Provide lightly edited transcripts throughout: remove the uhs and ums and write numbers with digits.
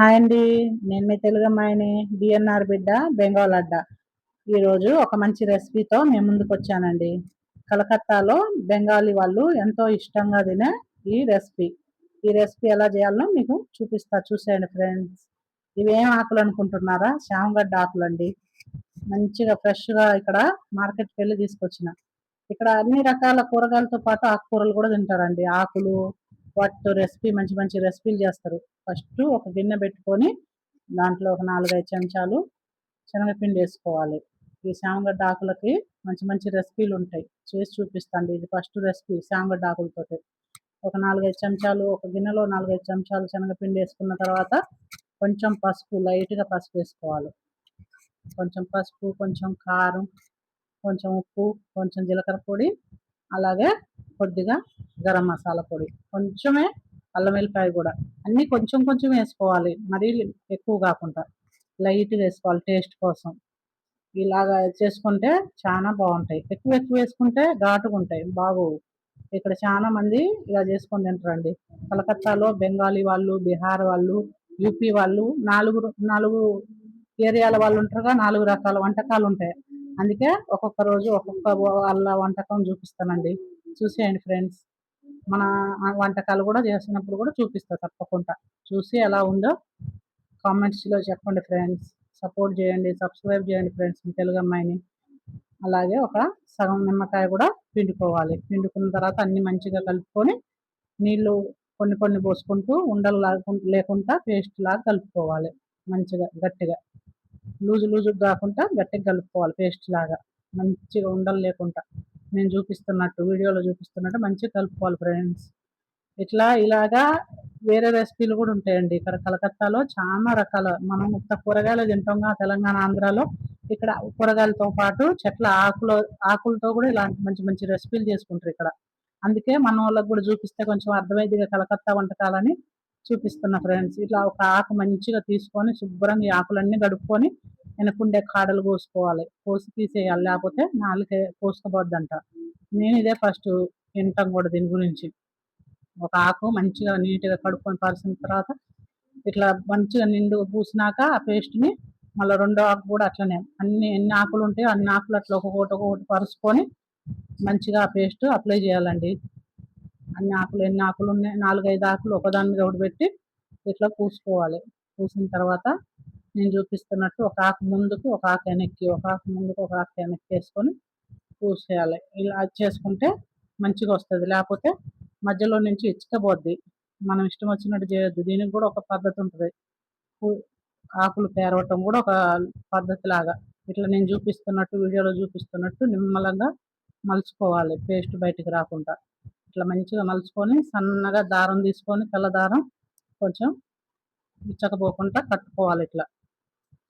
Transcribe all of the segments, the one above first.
Hi అండి. నేను మీ తెలుగు అమ్మాయిని, బిఎన్ఆర్ బిడ్డ, బెంగాల్ అడ్డ. ఈరోజు ఒక మంచి రెసిపీతో మేము ముందుకు వచ్చానండి. కలకత్తాలో బెంగాలీ వాళ్ళు ఎంతో ఇష్టంగా తినే ఈ రెసిపీ ఎలా చేయాలో మీకు చూపిస్తా, చూసేయండి ఫ్రెండ్స్. ఇవేం ఆకులు అనుకుంటున్నారా? శామగడ్డ ఆకులు అండి. మంచిగా ఫ్రెష్గా ఇక్కడ మార్కెట్కి వెళ్ళి తీసుకొచ్చిన. ఇక్కడ అన్ని రకాల కూరగాయలతో పాటు ఆకుకూరలు కూడా తింటారండి. ఆకులు వాటితో రెసిపీ మంచి మంచి రెసిపీలు చేస్తారు. ఫస్ట్ ఒక గిన్నె పెట్టుకొని దాంట్లో ఒక 4-5 చెంచాలు శనగపిండి వేసుకోవాలి. ఈ శామగడ్డ ఆకులకి మంచి మంచి రెసిపీలు ఉంటాయి, చేసి చూపిస్తాండి. ఇది ఫస్ట్ రెసిపీ శామగడ్డ ఆకులతో. ఒక 4-5 చెంచాలు, ఒక గిన్నెలో 4-5 చెంచాలు శనగపిండి వేసుకున్న తర్వాత కొంచెం పసుపు, లైట్గా పసుపు వేసుకోవాలి. కొంచెం పసుపు, కొంచెం కారం, కొంచెం ఉప్పు, కొంచెం జీలకర్ర పొడి, అలాగే కొద్దిగా గరం మసాలా పొడి, కొంచెమే అల్లం వెల్లిపాయ కూడా. అన్నీ కొంచెం కొంచెం వేసుకోవాలి, మరీ ఎక్కువ కాకుండా లైట్గా వేసుకోవాలి టేస్ట్ కోసం. ఇలాగా చేసుకుంటే చాలా బాగుంటాయి. ఎక్కువ ఎక్కువ వేసుకుంటే ఘాటుగా ఉంటాయి, బాగోవు. ఇక్కడ చాలా మంది ఇలా చేసుకొని తింటారండి. కలకత్తాలో బెంగాలీ వాళ్ళు, బీహార్ వాళ్ళు, యూపీ వాళ్ళు, నాలుగు ఏరియాల వాళ్ళు ఉంటారుగా, 4 రకాల వంటకాలు ఉంటాయి. అందుకే ఒక్కొక్క రోజు ఒక్కొక్క వాళ్ళ వంటకం చూపిస్తానండి. చూసేయండి ఫ్రెండ్స్. మన వంటకాలు కూడా చేసినప్పుడు కూడా చూపిస్తా తప్పకుండా. చూసి ఎలా ఉందో కామెంట్స్లో చెప్పండి ఫ్రెండ్స్. సపోర్ట్ చేయండి, సబ్స్క్రైబ్ చేయండి ఫ్రెండ్స్ మీ తెలుగు అమ్మాయిని. అలాగే ఒక సగం నిమ్మకాయ కూడా పిండుకోవాలి. పిండుకున్న తర్వాత అన్ని మంచిగా కలుపుకొని నీళ్ళు కొన్ని కొన్ని పోసుకుంటూ ఉండలు లేకుండా పేస్ట్ లాగా కలుపుకోవాలి. మంచిగా గట్టిగా, లూజు కాకుండా గట్టిగా కలుపుకోవాలి పేస్ట్ లాగా, మంచిగా ఉండలు లేకుండా. నేను చూపిస్తున్నట్టు, వీడియోలో చూపిస్తున్నట్టు మంచిగా కలుపుకోవాలి ఫ్రెండ్స్. ఇలాగా వేరే రెసిపీలు కూడా ఉంటాయండి. ఇక్కడ కలకత్తాలో చాలా రకాల, మనం కూరగాయలు తింటాంగా తెలంగాణ, ఆంధ్రాలో. ఇక్కడ కూరగాయలతో పాటు చెట్ల ఆకులతో కూడా ఇలాంటి మంచి మంచి రెసిపీలు చేసుకుంటారు ఇక్కడ. అందుకే మన వాళ్ళకి కూడా చూపిస్తే కొంచెం అర్థమైందిగా కలకత్తా వంటకాలని చూపిస్తున్నా ఫ్రెండ్స్. ఇట్లా ఒక ఆకు మంచిగా తీసుకొని శుభ్రంగా ఈ ఆకులన్నీ గడుపుకొని వెనకుండే కాడలు కోసుకోవాలి, కోసి తీసేయాలి, లేకపోతే నాలుకే కోసుకోవద్దంట. నేను ఇదే ఫస్ట్ వింటాం కూడా దీని గురించి. ఒక ఆకు మంచిగా నీట్గా కడుక్కొని పరిచిన తర్వాత ఇట్లా మంచిగా నిండు పూసినాక ఆ పేస్ట్ని మళ్ళీ రెండో ఆకు కూడా అట్లనే ఎన్ని ఆకులు ఉంటాయో అన్ని ఆకులు అట్లా ఒక్కొక్కటి పరుచుకొని మంచిగా ఆ పేస్ట్ అప్లై చేయాలండి. ఎన్ని ఆకులు ఉన్నాయి, 4-5 ఆకులు ఒకదాని మీద ఒకటి పెట్టి ఇట్లా పూసుకోవాలి. పూసిన తర్వాత నేను చూపిస్తున్నట్టు ఒక ఆకు ముందుకు, ఒక ఆకు వెనక్కి, ఒక ఆకు ముందుకు, ఒక ఆకు వెనక్కి వేసుకొని పూసేయాలి. ఇలా చేసుకుంటే మంచిగా వస్తుంది, లేకపోతే మధ్యలో నుంచి ఇచ్చకపోద్ది. మనం ఇష్టం వచ్చినట్టు చేయొద్దు. దీనికి కూడా ఒక పద్ధతి ఉంటుంది. ఆకులు పేరవటం కూడా ఒక పద్ధతి లాగా. ఇట్లా నేను చూపిస్తున్నట్టు, వీడియోలో చూపిస్తున్నట్టు నిమ్మలంగా మలుచుకోవాలి, పేస్ట్ బయటికి రాకుండా. ఇట్లా మంచిగా మలుచుకొని సన్నగా దారం తీసుకొని, తెల్ల దారం కొంచెం ఇచ్చకపోకుండా కట్టుకోవాలి. ఇట్లా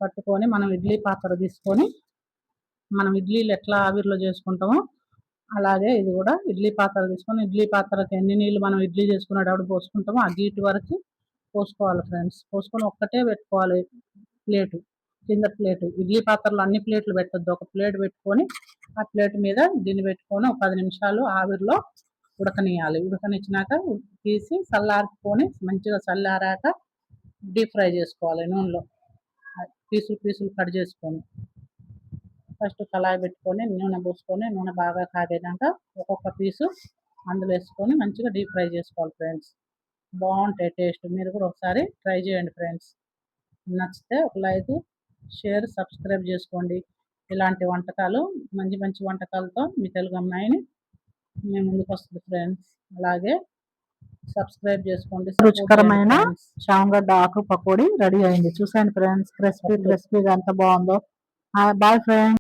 కట్టుకొని మనం ఇడ్లీ పాత్ర తీసుకొని, మనం ఇడ్లీలు ఎట్లా ఆవిరిలో చేసుకుంటామో అలాగే ఇది కూడా ఇడ్లీ పాత్ర తీసుకొని, ఇడ్లీ పాత్రకి ఎన్ని నీళ్ళు మనం ఇడ్లీ చేసుకునేటప్పుడు పోసుకుంటామో ఆ గీటు వరకు పోసుకోవాలి ఫ్రెండ్స్. పోసుకొని ఒక్కటే పెట్టుకోవాలి ప్లేటు, కింద ప్లేటు. ఇడ్లీ పాత్రలో అన్ని ప్లేట్లు పెట్టద్దు, ఒక ప్లేట్ పెట్టుకొని ఆ ప్లేట్ మీద దీన్ని పెట్టుకొని ఒక 10 నిమిషాలు ఆవిరిలో ఉడకనియాలి. ఉడకనిచ్చినాక తీసి చల్లార్చుకొని, మంచిగా చల్లారాక డీప్ ఫ్రై చేసుకోవాలి నూనెలో. పీసులు కట్ చేసుకొని ఫస్ట్ కళాయి పెట్టుకొని నూనె పోసుకొని, నూనె బాగా కాగినాక ఒక్కొక్క పీసు అందులో వేసుకొని మంచిగా డీప్ ఫ్రై చేసుకోవాలి ఫ్రెండ్స్. బాగుంటాయి టేస్ట్. మీరు కూడా ఒకసారి ట్రై చేయండి ఫ్రెండ్స్. నచ్చితే ఒక లైక్, షేర్, సబ్స్క్రైబ్ చేసుకోండి. ఇలాంటి వంటకాలు, మంచి మంచి వంటకాలతో మీ తెలుగు అమ్మాయిని మేము ముందుకు వస్తుంది ఫ్రెండ్స్. అలాగే సబ్స్క్రైబ్ చేసుకోండి. రుచికరమైన శామగడ్డ ఆకు పకోడీ రెడీ అయింది. చూసాను ఫ్రెండ్స్, క్రిస్పీగా ఎంత బాగుందో. Bye friends.